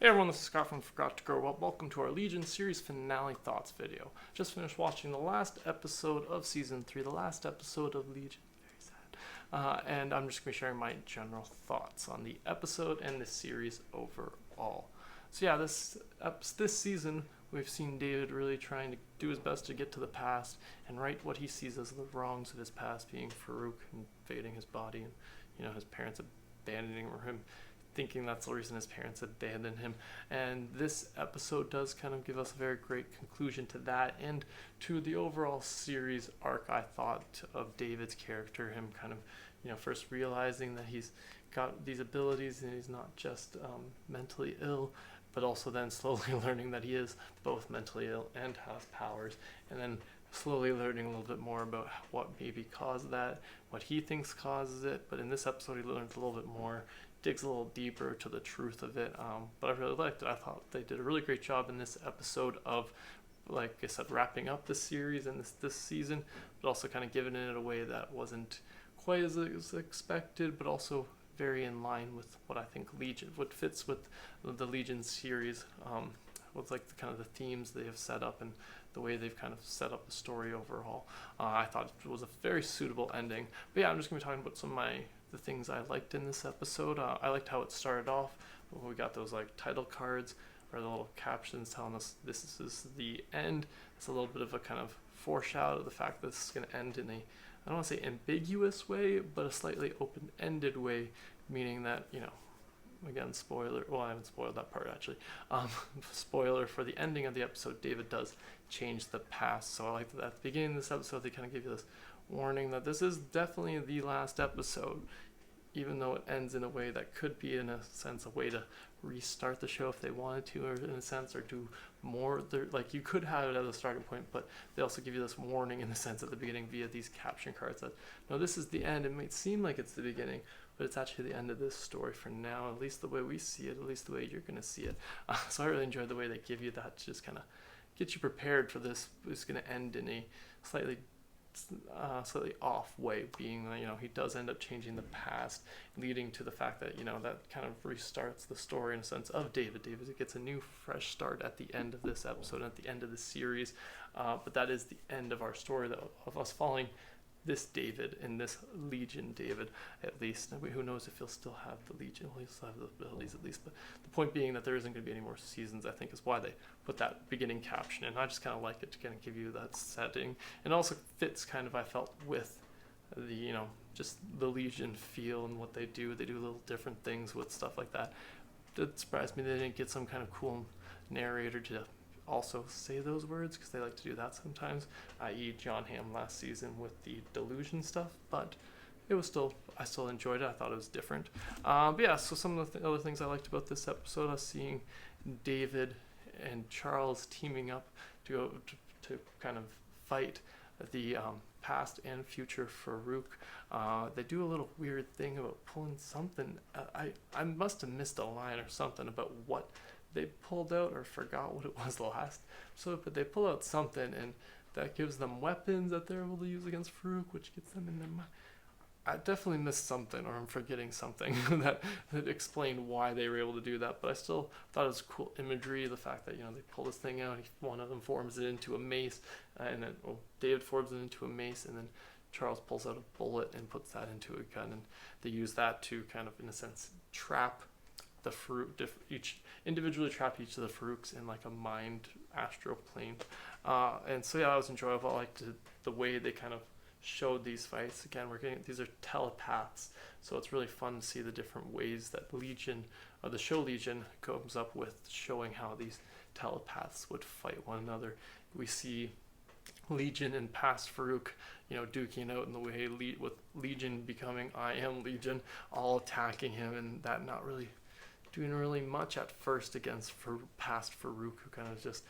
Hey everyone, this is Scott from Forgot to Grow Up. Welcome to our Legion series finale thoughts video. Just finished watching the last episode of season 3, the last episode of Legion. Very sad. And I'm just going to be sharing my general thoughts on the episode and the series overall. So yeah, this season we've seen David really trying to do his best to get to the past and right what he sees as the wrongs of his past, being Farouk invading his body and his parents abandoning him, thinking that's the reason his parents abandoned him. And this episode does kind of give us a very great conclusion to that and to the overall series arc, I thought, of David's character, him kind of first realizing that he's got these abilities and he's not just mentally ill, but also then slowly learning that he is both mentally ill and has powers, and then slowly learning a little bit more about what maybe caused that, what he thinks causes it. But in this episode he learns a little bit more, digs a little deeper to the truth of it. But I really liked it. I thought they did a really great job in this episode of, like I said, wrapping up the series and this season, but also kind of giving it a way that wasn't quite as expected, but also very in line with what I think what fits with the Legion series, with like kind of the themes they have set up and the way they've kind of set up the story overall. I thought it was a very suitable ending. But yeah, I'm just going to be talking about some of the things I liked in this episode. I liked how it started off. We got those like title cards or the little captions telling us this is the end. It's a little bit of a kind of foreshadow of the fact that this is going to end in I don't want to say ambiguous way, but a slightly open-ended way, meaning that, again, spoiler, well, I haven't spoiled that part actually. Spoiler for the ending of the episode, David does change the past. So I like that at the beginning of this episode, they kind of give you this warning that this is definitely the last episode, even though it ends in a way that could be, in a sense, a way to restart the show if they wanted to, or in a sense, or do more. Like, you could have it as a starting point, but they also give you this warning in the sense at the beginning via these caption cards that, no, this is the end. It might seem like it's the beginning, but it's actually the end of this story for now, at least the way we see it, at least the way you're going to see it. So I really enjoyed the way they give you that to just kind of get you prepared for this. It's going to end in a slightly off way, being he does end up changing the past, leading to the fact that that kind of restarts the story in a sense of David gets a new fresh start at the end of this episode, at the end of the series, but that is the end of our story, of us following this David and this Legion David, at least. Who knows if he'll still have the Legion, he'll still have the abilities at least, but the point being that there isn't going to be any more seasons, I think, is why they put that beginning caption in. I just kind of like it to kind of give you that setting, and also fits kind of, I felt, with the just the Legion feel and what they do. They do little different things with stuff like that. It surprised me they didn't get some kind of cool narrator to also say those words, because they like to do that sometimes, i.e. John Hamm last season with the delusion stuff, but I still enjoyed it. I thought it was different. But yeah, so some of the other things I liked about this episode, us seeing David and Charles teaming up to kind of fight the past and future Farouk. They do a little weird thing about pulling something. I must have missed a line or something about what they pulled out, or forgot what it was last. But they pull out something, and that gives them weapons that they're able to use against Farouk, which gets them in their mind. I definitely missed something, or I'm forgetting something that explained why they were able to do that. But I still thought it was cool imagery. The fact that they pull this thing out, one of them forms it into a mace, and then David forms it into a mace, and then Charles pulls out a bullet and puts that into a gun, and they use that to kind of, in a sense, trap the Farouk, individually trap each of the Farouks in like a mind astral plane. And so yeah, that was enjoyable. I liked the way they kind of showed these fights. Again, these are telepaths, so it's really fun to see the different ways that Legion, or the show Legion, comes up with showing how these telepaths would fight one another. We see Legion and past Farouk, duking out in the way with Legion becoming I am Legion, all attacking him, and that not really doing really much at first against past Farouk, who kind of just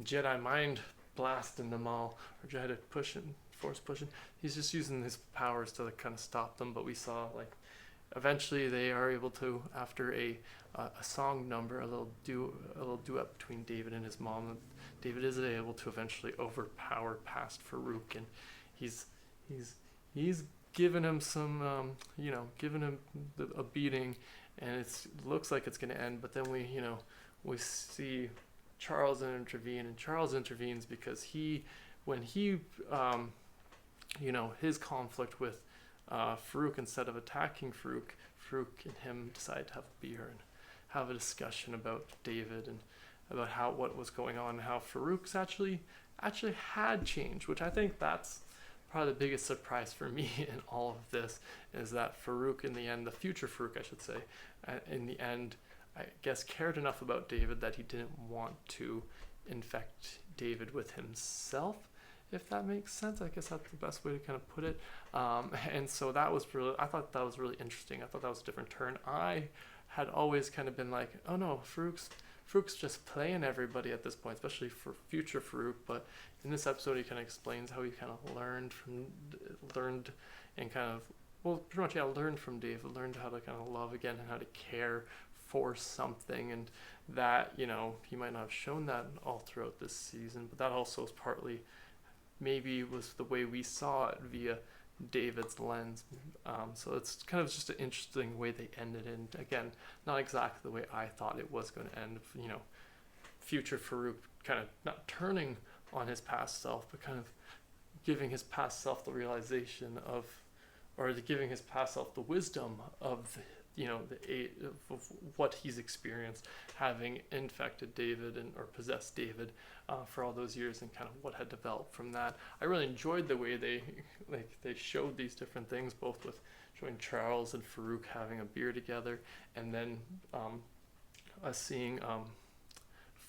Jedi mind blasting them all, or Jedi force pushing. He's just using his powers to kind of stop them. But we saw, like, eventually they are able to, after a song number, a little duet between David and his mom. David is able to eventually overpower past Farouk, and he's given him some, given him a beating, and it looks like it's going to end, but then we see Charles intervene, and Charles intervenes because when he his conflict with Farouk, instead of attacking Farouk and him decide to have a beer and have a discussion about David and about what was going on, and how Farouk's actually had changed, which I think that's probably the biggest surprise for me in all of this, is that Farouk in the end, the future Farouk I should say, in the end, I guess cared enough about David that he didn't want to infect David with himself, if that makes sense. I guess that's the best way to kind of put it. And so I thought that was really interesting. I thought that was a different turn. I had always kind of been like, oh no, Farouk's just playing everybody at this point, especially for future Farouk. But in this episode, he kind of explains how he kind of learned from David, learned how to kind of love again and how to care for something, and that he might not have shown that all throughout this season, but that also is partly maybe was the way we saw it via David's lens. So it's kind of just an interesting way they ended, and again, not exactly the way I thought it was going to end. Future Farouk kind of not turning on his past self, but kind of giving his past self the realization of, or giving his past self the wisdom of of what he's experienced, having infected David or possessed David for all those years, and kind of what had developed from that. I really enjoyed the way they showed these different things, both with showing Charles and Farouk having a beer together, and then us seeing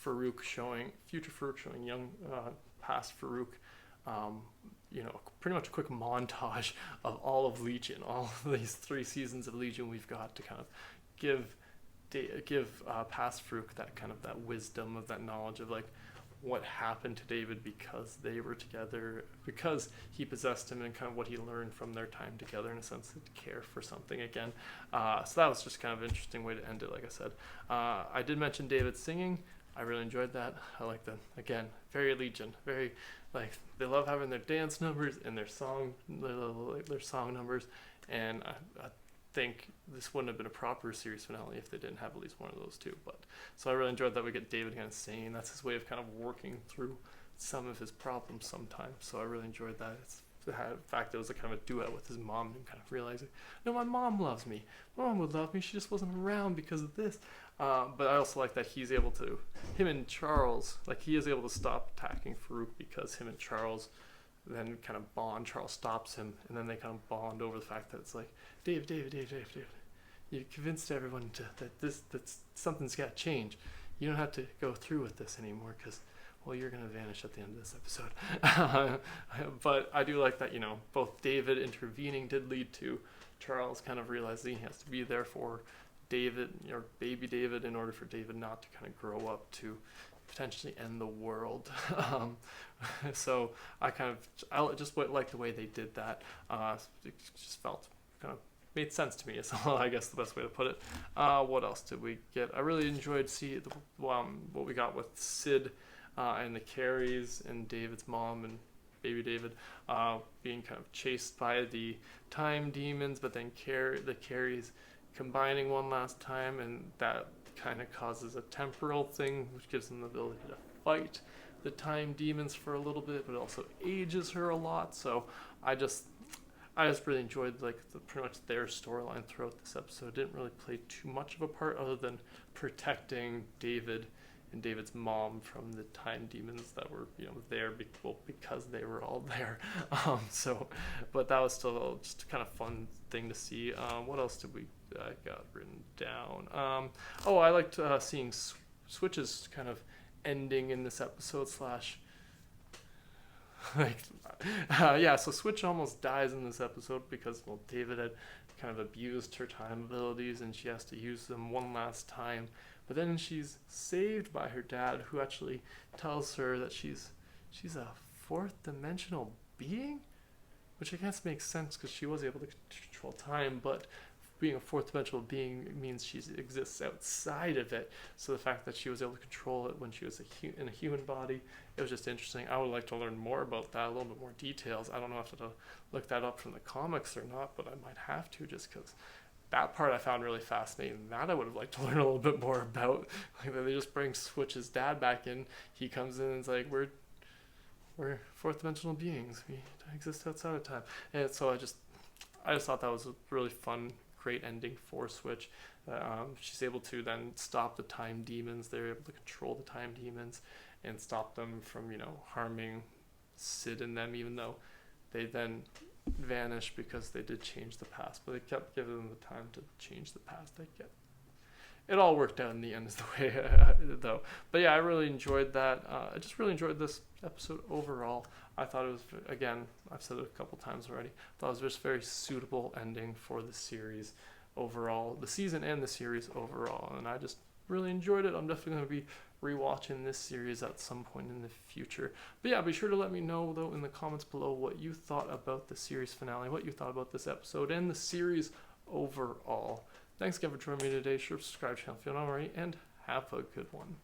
future Farouk showing young past Farouk. Pretty much a quick montage of all of Legion, all of these 3 seasons of Legion we've got to kind of give past Farouk that wisdom, of that knowledge of what happened to David because they were together, because he possessed him, and kind of what he learned from their time together, in a sense, to care for something again. So that was just kind of an interesting way to end it, like I said. I did mention David singing. I really enjoyed that. I like that. Again, very Legion, very they love having their dance numbers and their song numbers, and I think this wouldn't have been a proper series finale if they didn't have at least one of those two. But so I really enjoyed that we get David kind of singing. That's his way of kind of working through some of his problems sometimes. So I really enjoyed that. In fact, it was a kind of a duet with his mom, and kind of realizing, no, my mom loves me. My mom would love me. She just wasn't around because of this. But I also like that he's able to, him and Charles, he is able to stop attacking Farouk because him and Charles then kind of bond. Charles stops him, and then they kind of bond over the fact that it's like, Dave, you convinced everyone that something's got to change. You don't have to go through with this anymore because, well, you're going to vanish at the end of this episode. But I do like that, both David intervening did lead to Charles kind of realizing he has to be there for David, or baby David, in order for David not to kind of grow up to potentially end the world. So I just like the way they did that. It just felt kind of made sense to me, is I guess the best way to put it. What else did we get? I really enjoyed what we got with Sid and the Carries and David's mom and baby David being kind of chased by the time demons, but then the Carries combining one last time, and that kind of causes a temporal thing, which gives them the ability to fight the time demons for a little bit, but also ages her a lot. So I just really enjoyed pretty much their storyline throughout this episode. It didn't really play too much of a part other than protecting David and David's mom from the time demons that were there because they were all there. But that was still just a kind of fun thing to see. What else did we got written down? I liked seeing Switch's kind of ending in this episode so Switch almost dies in this episode because David had kind of abused her time abilities, and she has to use them one last time. But then she's saved by her dad, who actually tells her that she's a 4th dimensional being, which I guess makes sense because she was able to control time, but being a 4th dimensional being means she exists outside of it. So the fact that she was able to control it when she was in a human body, it was just interesting. I would like to learn more about that, a little bit more details. I don't know if to look that up from the comics or not, but I might have to, just because that part I found really fascinating. That I would have liked to learn a little bit more about. Like that they just bring Switch's dad back in. He comes in and is like, we're fourth dimensional beings. We exist outside of time. And so I just thought that was a really fun, great ending for Switch. She's able to then stop the time demons. They're able to control the time demons and stop them from, harming Sid and them, even though they then vanished because they did change the past. But they kept giving them the time to change the past. It all worked out in the end is the way, though. But yeah, I really enjoyed that. I just really enjoyed this episode overall. I thought it was, again, I've said it a couple times already, I thought it was just a very suitable ending for the series overall, the season and the series overall. And I just really enjoyed it. I'm definitely going to be rewatching this series at some point in the future. But yeah, be sure to let me know, though, in the comments below what you thought about the series finale, what you thought about this episode and the series overall. Thanks again for joining me today. Sure, subscribe to the channel if you don't already, and have a good one.